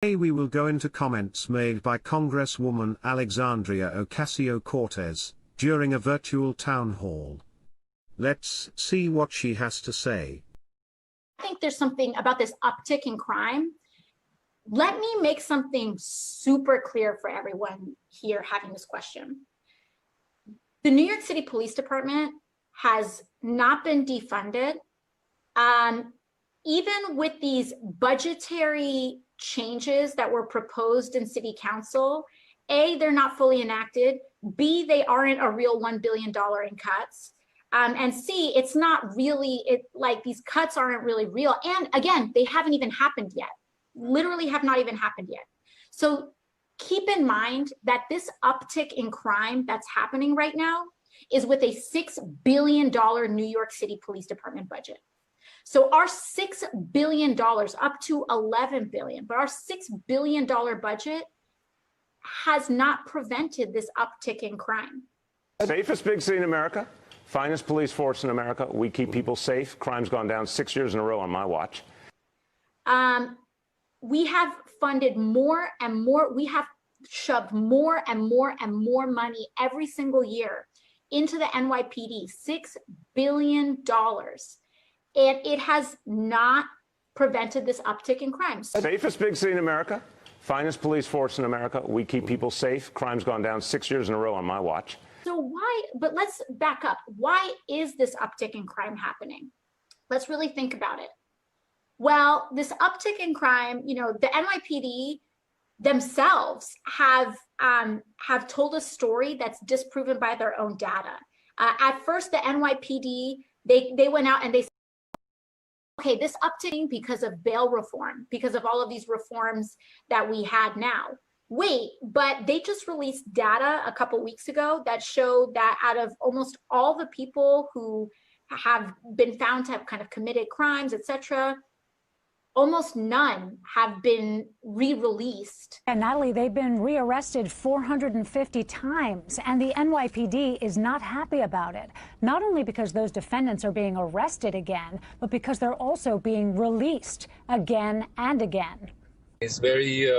Today we will go into comments made by Congresswoman Alexandria Ocasio-Cortez during a virtual town hall. Let's see what she has to say. I think there's something about this uptick in crime. Let me make something super clear for everyone here having this question. The New York City Police Department has not been defunded. Even with these budgetary changes that were proposed in City Council, A, they're not fully enacted, B, they aren't a real $1 billion in cuts, and C, it's not really, like these cuts aren't really real. And again, they haven't even happened yet, literally have not even happened yet. So keep in mind that this uptick in crime that's happening right now is with a $6 billion New York City Police Department budget. So our $6 billion, up to $11 billion, but our $6 billion budget has not prevented this uptick in crime. Safest big city in America, finest police force in America. We keep people safe. Crime's gone down 6 years in a row on my watch. We have funded more and more. We have shoved more and more and more money every single year into the NYPD, $6 billion. And it has not prevented this uptick in crime. Safest big city in America, finest police force in America. We keep people safe. Crime's gone down 6 years in a row on my watch. So why, but let's back up. Why is this uptick in crime happening? Let's really think about it. Well, this uptick in crime, you know, the NYPD themselves have told a story that's disproven by their own data. At first, the NYPD, they went out and they said, okay, this uptick because of bail reform, because of all of these reforms that we had now. Wait, but they just released data a couple weeks ago that showed that out of almost all the people who have been found to have kind of committed crimes, etc., almost none have been re-released. And Natalie, they've been rearrested 450 times, and the NYPD is not happy about it. Not only because those defendants are being arrested again, but because they're also being released again and again. It's very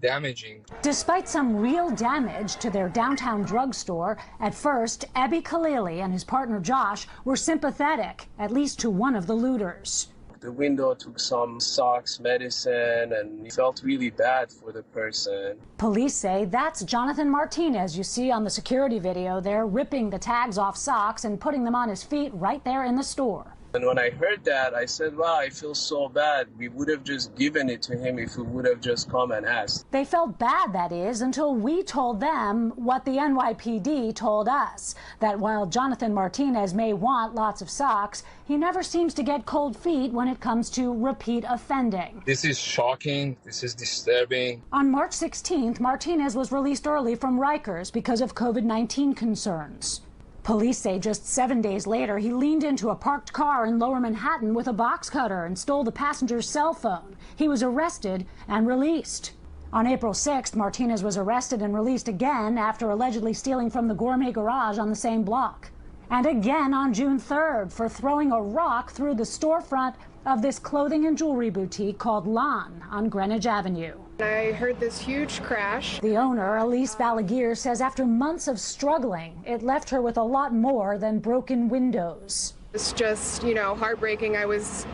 damaging. Despite some real damage to their downtown drugstore, at first, Abby Khalili and his partner Josh were sympathetic, at least to one of the looters. The window took some socks, medicine, and it felt really bad for the person. Police say that's Jonathan Martinez you see on the security video there, ripping the tags off socks and putting them on his feet right there in the store. And when I heard that, I said, wow, I feel so bad. We would have just given it to him if he would have just come and asked. They felt bad, that is, until we told them what the NYPD told us, that while Jonathan Martinez may want lots of socks, he never seems to get cold feet when it comes to repeat offending. This is shocking. This is disturbing. On March 16th, Martinez was released early from Rikers because of COVID-19 concerns. Police say just 7 days later, he leaned into a parked car in Lower Manhattan with a box cutter and stole the passenger's cell phone. He was arrested and released. On April 6th, Martinez was arrested and released again after allegedly stealing from the Gourmet Garage on the same block. And again on June 3rd for throwing a rock through the storefront of this clothing and jewelry boutique called Lan on Greenwich Avenue. I heard this huge crash. The owner, Elise Balaguer, says after months of struggling, it left her with a lot more than broken windows. It's just, heartbreaking. I was,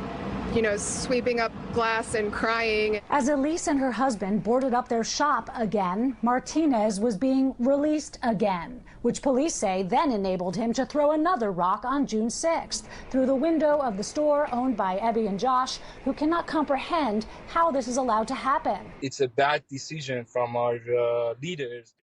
sweeping up glass and crying. As Elise and her husband boarded up their shop again, Martinez was being released again, which police say then enabled him to throw another rock on June 6th through the window of the store owned by Abby and Josh, who cannot comprehend how this is allowed to happen. It's a bad decision from our leaders.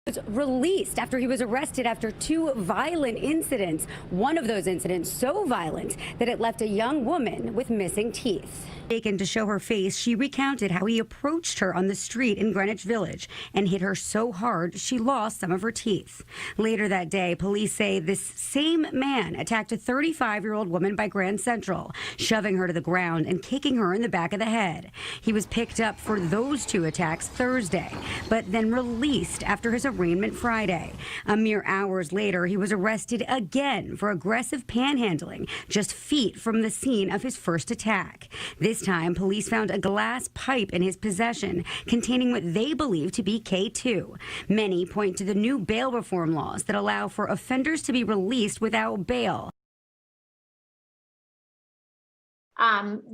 Was released after he was arrested after 2 violent incidents. One of those incidents so violent that it left a young woman with missing teeth. Taken to show her face, she recounted how he approached her on the street in Greenwich Village and hit her so hard she lost some of her teeth. Later that day, police say this same man attacked a 35-year-old woman by Grand Central, shoving her to the ground and kicking her in the back of the head. He was picked up for those 2 attacks Thursday, but then released after his arrest arraignment Friday. A mere hours later, he was arrested again for aggressive panhandling just feet from the scene of his first attack. This time, police found a glass pipe in his possession containing what they believe to be K2. Many point to the new bail reform laws that allow for offenders to be released without bail.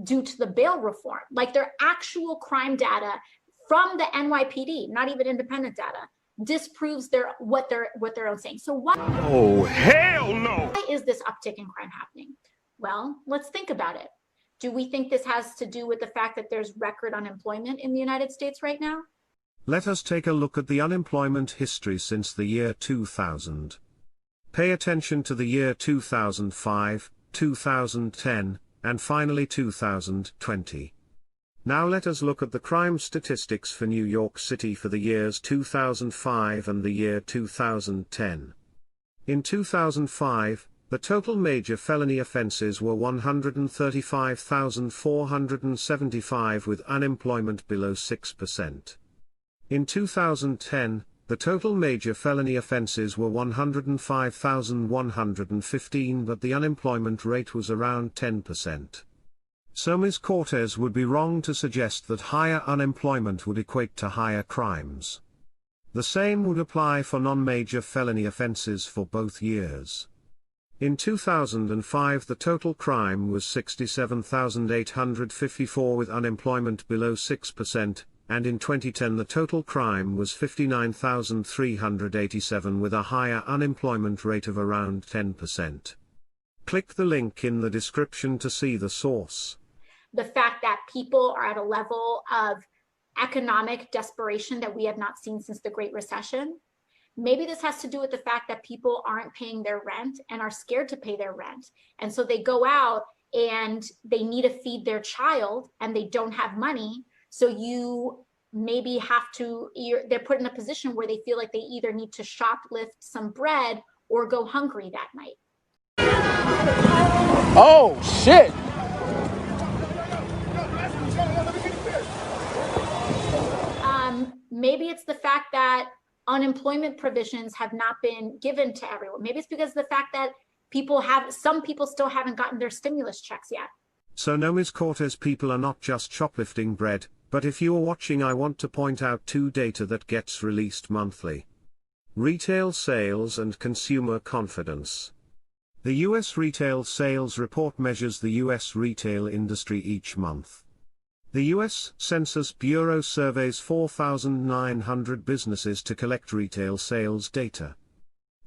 Due to the bail reform, like their actual crime data from the NYPD, not even independent data, disproves what they're own saying. So why? Oh, hell no! Why is this uptick in crime happening? Well, let's think about it. Do we think this has to do with the fact that there's record unemployment in the United States right now? Let us take a look at the unemployment history since the year 2000. Pay attention to the year 2005, 2010, and finally 2020. Now let us look at the crime statistics for New York City for the years 2005 and the year 2010. In 2005, the total major felony offenses were 135,475 with unemployment below 6%. In 2010, the total major felony offenses were 105,115 but the unemployment rate was around 10%. So Ms. Cortez would be wrong to suggest that higher unemployment would equate to higher crimes. The same would apply for non-major felony offenses for both years. In 2005 the total crime was 67,854 with unemployment below 6%, and in 2010 the total crime was 59,387 with a higher unemployment rate of around 10%. Click the link in the description to see the source. The fact that people are at a level of economic desperation that we have not seen since the Great Recession. Maybe this has to do with the fact that people aren't paying their rent and are scared to pay their rent. And so they go out and they need to feed their child and they don't have money. So you maybe have to, they're put in a position where they feel like they either need to shoplift some bread or go hungry that night. Oh, shit. Maybe it's the fact that unemployment provisions have not been given to everyone. Maybe it's because of the fact that some people still haven't gotten their stimulus checks yet. So no, Ms. Cortez, people are not just shoplifting bread, but if you are watching, I want to point out two data that gets released monthly. Retail sales and consumer confidence. The U.S. Retail Sales Report measures the U.S. retail industry each month. The U.S. Census Bureau surveys 4,900 businesses to collect retail sales data.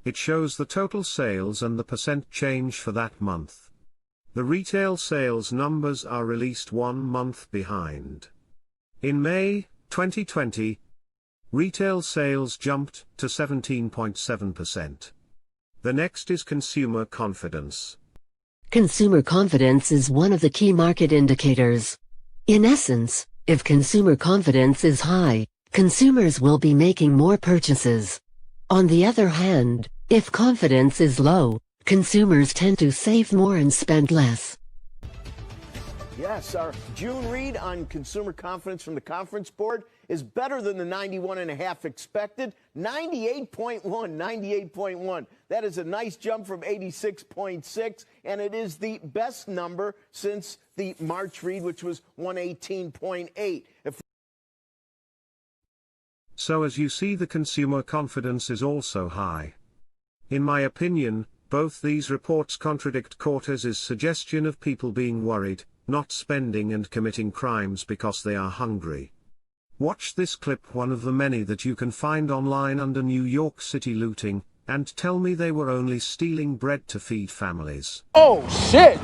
It shows the total sales and the percent change for that month. The retail sales numbers are released 1 month behind. In May 2020, retail sales jumped to 17.7%. The next is consumer confidence. Consumer confidence is one of the key market indicators. In essence, if consumer confidence is high, consumers will be making more purchases. On the other hand, if confidence is low, consumers tend to save more and spend less. Yes, our June read on consumer confidence from the Conference Board is better than the 91.5 expected. 98.1, 98.1. That is a nice jump from 86.6, and it is the best number since the March read, which was 118.8. So as you see, the consumer confidence is also high. In my opinion, both these reports contradict Cortez's suggestion of people being worried, not spending and committing crimes because they are hungry. Watch this clip, one of the many that you can find online under New York City looting, and tell me they were only stealing bread to feed families. Oh, shit!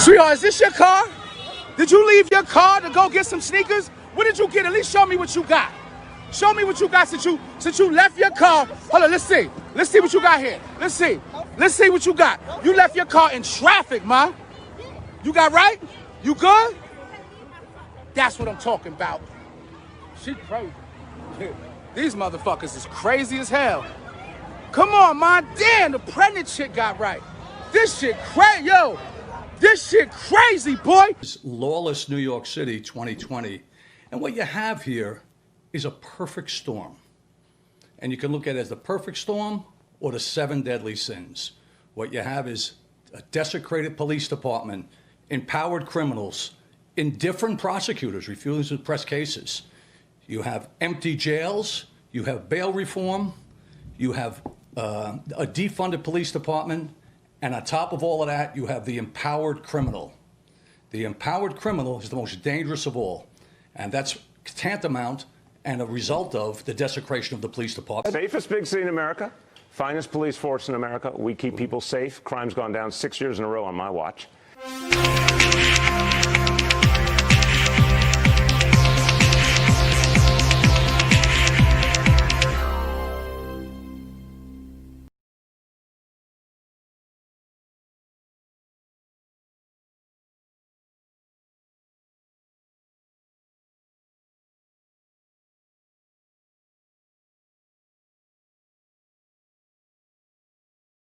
Sweetheart, is this your car? Did you leave your car to go get some sneakers? What did you get? At least show me what you got. Show me what you got since you left your car. Hold on, let's see. Let's see what you got here. Let's see. Let's see what you got. You left your car in traffic, ma. You got right? You good? That's what I'm talking about. She crazy. These motherfuckers is crazy as hell. Come on, ma. Damn, the pregnant chick got right. This shit crazy. Yo, This shit crazy, boy. It's lawless New York City 2020. And what you have here is a perfect storm. And you can look at it as the perfect storm or the 7 deadly sins. What you have is a desecrated police department, empowered criminals, indifferent prosecutors refusing to press cases. You have empty jails, you have bail reform, you have a defunded police department, and on top of all of that, you have the empowered criminal. The empowered criminal is the most dangerous of all, and that's tantamount and a result of the desecration of the police department. Safest big city in America, finest police force in America. We keep people safe. Crime's gone down 6 years in a row on my watch.